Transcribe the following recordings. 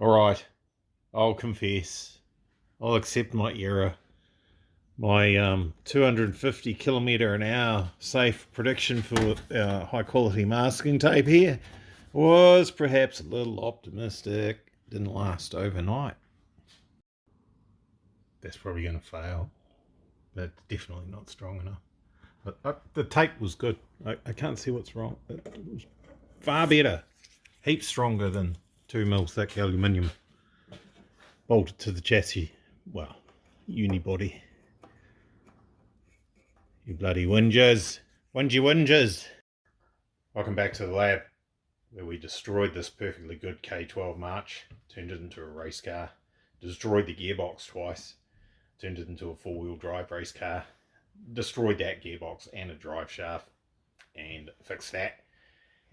Alright, I'll confess. I'll accept my error. My 250 kilometre an hour safe prediction for high quality masking tape here was perhaps a little optimistic. Didn't last overnight. That's probably going to fail. That's definitely not strong enough. But the tape was good. I can't see what's wrong. It was far better. Heaps stronger than 2mm thick aluminium bolted to the chassis. Well, unibody. You bloody whingers. Whingers. Welcome back to the lab, where we destroyed this perfectly good K12 March, turned it into a race car, destroyed the gearbox twice, turned it into a four-wheel drive race car, destroyed that gearbox and a drive shaft, and fixed that.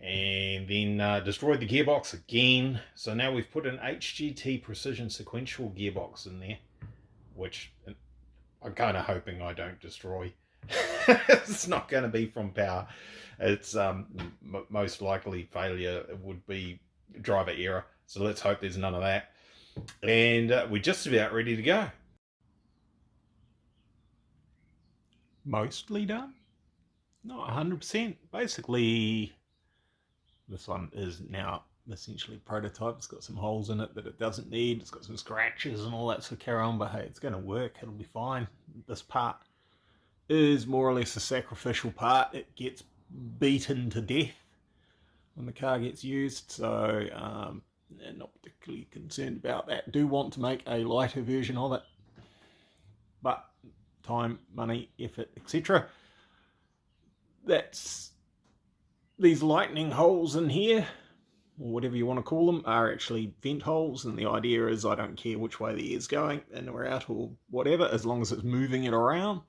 And then destroyed the gearbox again. So now we've put an HGT precision sequential gearbox in there, which I'm kind of hoping I don't destroy. It's not going to be from power. It's most likely failure would be driver error. So let's hope there's none of that. And we're just about ready to go. Mostly done. Not 100%. Basically, this one is now essentially prototype. It's got some holes in it that it doesn't need. It's got some scratches and all that, so carry on. But hey, it's going to work. It'll be fine. This part is more or less a sacrificial part. It gets beaten to death when the car gets used, so not particularly concerned about that. Do want to make a lighter version of it, but time, money, effort, etc. That's these lightning holes in here, or whatever you want to call them, are actually vent holes, and the idea is I don't care which way the air's going, in or out or whatever, as long as it's moving it around.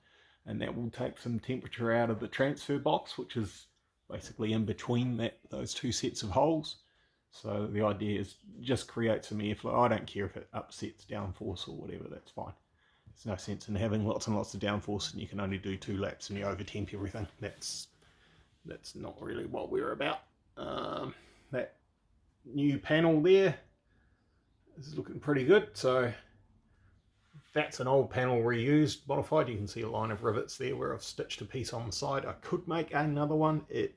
And that will take some temperature out of the transfer box, which is basically in between those two sets of holes. So the idea is just create some airflow. I don't care if it upsets downforce or whatever, that's fine. There's no sense in having lots and lots of downforce and you can only do 2 laps and you over temp everything. That's not really what we're about. That new panel there is looking pretty good. So that's an old panel reused, modified. You can see a line of rivets there where I've stitched a piece on the side. I could make another one. It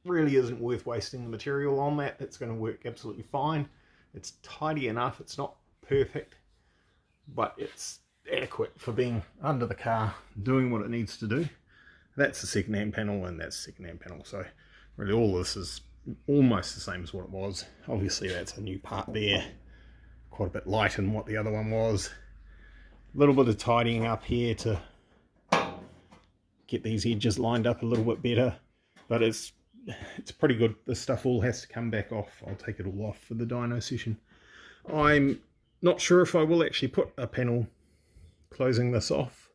really isn't worth wasting the material on that. It's going to work absolutely fine. It's tidy enough. It's not perfect, but it's adequate for being under the car, doing what it needs to do. That's the second-hand panel, and that's the second-hand panel. So really all this is almost the same as what it was. Obviously that's a new part there. Quite a bit lighter than what the other one was. A little bit of tidying up here to get these edges lined up a little bit better, but it's pretty good. This stuff all has to come back off. I'll take it all off for the dyno session. I'm not sure if I will actually put a panel closing this off.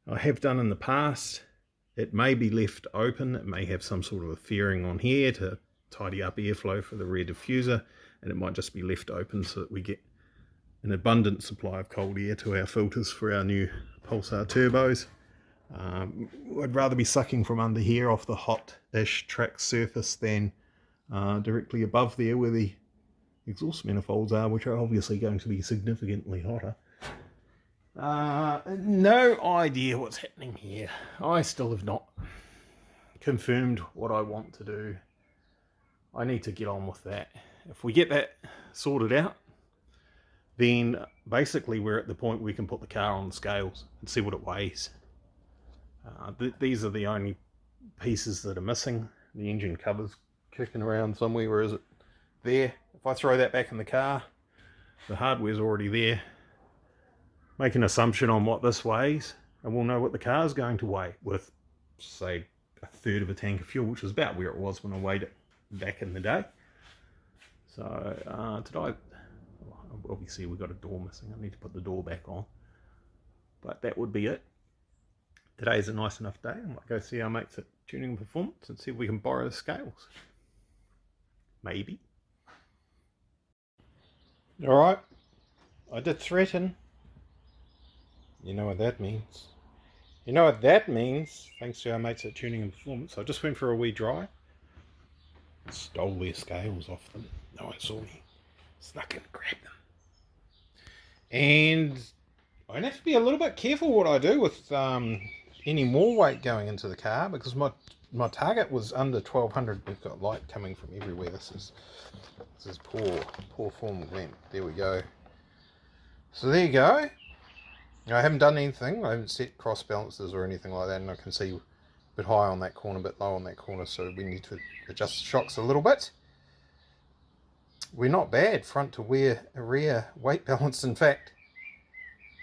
I have done in the past. It may be left open. It may have some sort of a fairing on here to tidy up airflow for the rear diffuser, and it might just be left open so that we get an abundant supply of cold air to our filters for our new Pulsar turbos. I'd rather be sucking from under here off the hot-ish track surface than directly above there where the exhaust manifolds are, which are obviously going to be significantly hotter. No idea what's happening here. I still have not confirmed what I want to do. I need to get on with that. If we get that sorted out, then basically we're at the point where we can put the car on the scales and see what it weighs. These are the only pieces that are missing. The engine cover's kicking around somewhere. Where is it? There. If I throw that back in the car, the hardware's already there. Make an assumption on what this weighs, and we'll know what the car's going to weigh with, say, 1/3 of a tank of fuel, which is about where it was when I weighed it back in the day. So, obviously we've got a door missing. I need to put the door back on, but that would be it. Today's a nice enough day. I might go see our mates at Tuning and Performance and see if we can borrow the scales. Maybe. Alright, I did threaten. You know what that means. You know what that means, thanks to our mates at Tuning and Performance. I just went for a wee drive. Stole their scales off them. No one saw me. snuck in and grabbed them. And I have to be a little bit careful what I do with any more weight going into the car, because my target was under 1200. We've got light coming from everywhere. This is poor form of length. There we go. So there you go. I haven't done anything. I haven't set cross balances or anything like that, and I can see a bit high on that corner, a bit low on that corner, so we need to adjust the shocks a little bit. We're not bad front to rear weight balance. In fact,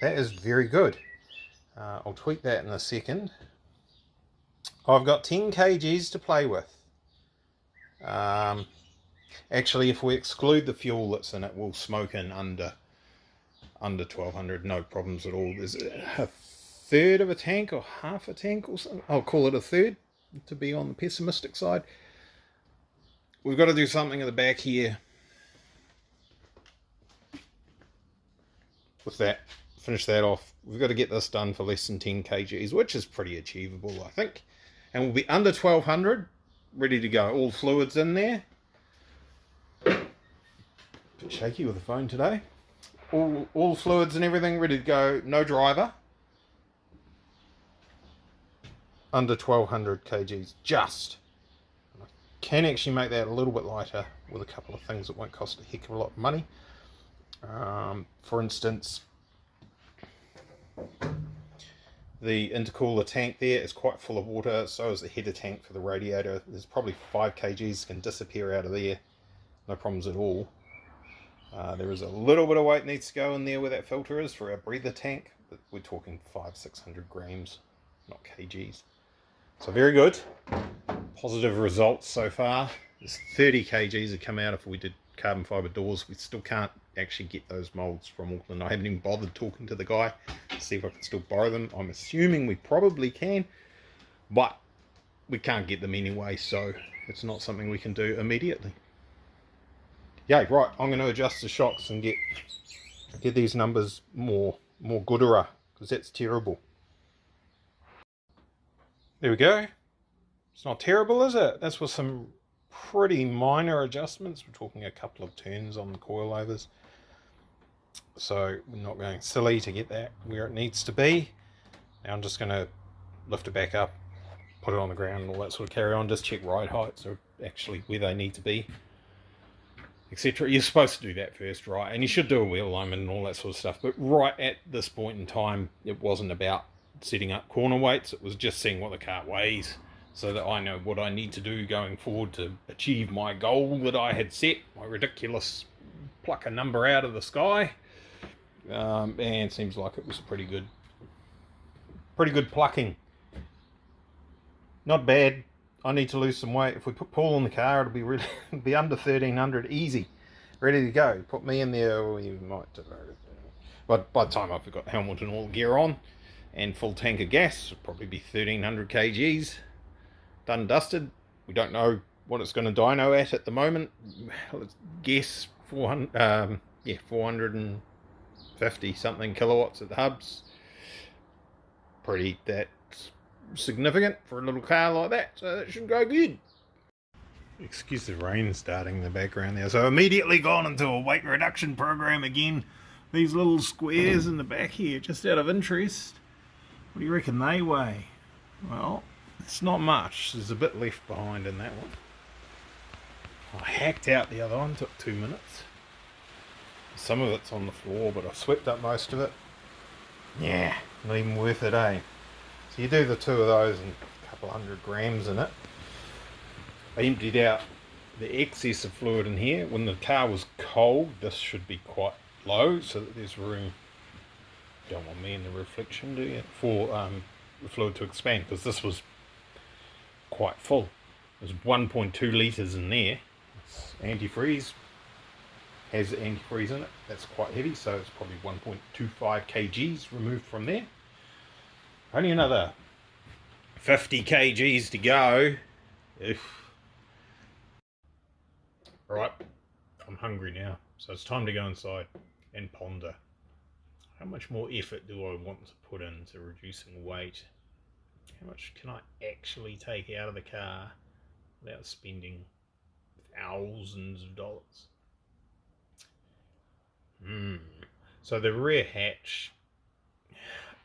that is very good. I'll tweak that in a second. I've got 10 kgs to play with. Actually, if we exclude the fuel that's in it, we'll smoke in under 1200, no problems at all. There's a third of a tank or half a tank or something. I'll call it a third to be on the pessimistic side. We've got to do something at the back here with that. Finish that off. We've got to get this done for less than 10 kgs, which is pretty achievable, I think. And we'll be under 1200, ready to go. All fluids in there. Bit shaky with the phone today. All fluids and everything ready to go. No driver. Under 1200 kgs, just. I can actually make that a little bit lighter with a couple of things that won't cost a heck of a lot of money. For instance, the intercooler tank there is quite full of water, so is the header tank for the radiator. There's probably 5 kgs can disappear out of there, no problems at all. There is a little bit of weight needs to go in there where that filter is for our breather tank, but we're talking 500-600 grams, not kgs. So very good, positive results so far. There's 30 kgs that come out if we did carbon fibre doors. We still can't actually get those moulds from Auckland. I haven't even bothered talking to the guy to see if I can still borrow them. I'm assuming we probably can, but we can't get them anyway, so it's not something we can do immediately. Yeah, right, I'm going to adjust the shocks and get these numbers more goodera, because that's terrible. There we go. It's not terrible, is it? That's with some pretty minor adjustments. We're talking a couple of turns on the coilovers. So we're not going silly to get that where it needs to be. Now I'm just going to lift it back up, put it on the ground and all that sort of carry on. Just check ride heights are actually where they need to be, etc. You're supposed to do that first, right? And you should do a wheel alignment and all that sort of stuff. But right at this point in time, it wasn't about setting up corner weights. It was just seeing what the car weighs so that I know what I need to do going forward to achieve my goal that I had set, my ridiculous pluck a number out of the sky. And it seems like it was pretty good plucking. Not bad. I need to lose some weight. If we put Paul in the car, it'll be really be under 1300 easy, ready to go. Put me in there, or you might. But by the time I've got helmet and all gear on and full tank of gas, it'll probably be 1300 kgs. Done and dusted. We don't know what it's going to dyno at the moment. Let's guess 450 something kilowatts at the hubs. Pretty that's significant for a little car like that, so that should go good. Excuse the rain starting in the background there. So immediately gone into a weight reduction program again. These little squares in the back here, just out of interest, what do you reckon they weigh? Well, it's not much. There's a bit left behind in that one. I hacked out the other one, took 2 minutes. Some of it's on the floor, but I swept up most of it. Yeah, not even worth it, eh? So you do the 2 of those and a couple 100 grams in it. I emptied out the excess of fluid in here. When the car was cold, this should be quite low so that there's room. You don't want me in the reflection, do you? For the fluid to expand, because this was quite full. There's 1.2 litres in there. It's antifreeze, has antifreeze in it. That's quite heavy, so it's probably 1.25 kgs removed from there. Only another 50 kgs to go. Right, I'm hungry now, so it's time to go inside and ponder. How much more effort do I want to put into reducing weight? How much can I actually take out of the car without spending thousands of dollars? So the rear hatch,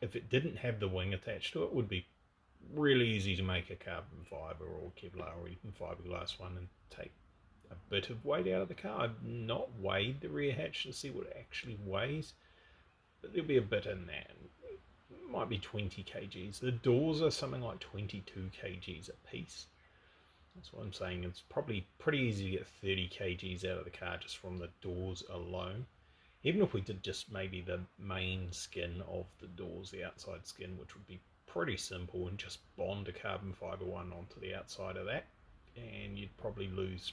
if it didn't have the wing attached to it, would be really easy to make a carbon fibre or Kevlar or even fiberglass one and take a bit of weight out of the car. I've not weighed the rear hatch to see what it actually weighs, but there'll be a bit in that. It might be 20 kgs. The doors are something like 22 kgs a piece. That's what I'm saying. It's probably pretty easy to get 30 kgs out of the car just from the doors alone. Even if we did just maybe the main skin of the doors, the outside skin, which would be pretty simple, and just bond a carbon fibre one onto the outside of that, and you'd probably lose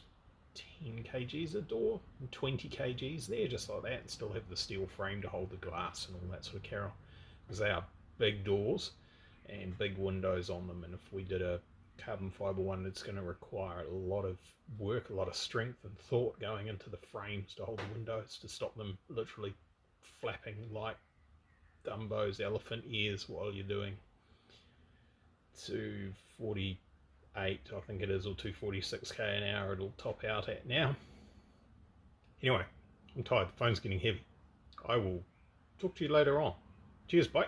10 kgs a door and 20 kgs there, just like that, and still have the steel frame to hold the glass and all that sort of carol, because they are big doors and big windows on them, and if we did a carbon fibre one, it's going to require a lot of work, a lot of strength and thought going into the frames to hold the windows, to stop them literally flapping like Dumbo's elephant ears while you're doing 248, I think it is, or 246k an hour it'll top out at now. Anyway, I'm tired, the phone's getting heavy. I will talk to you later on. Cheers, bye.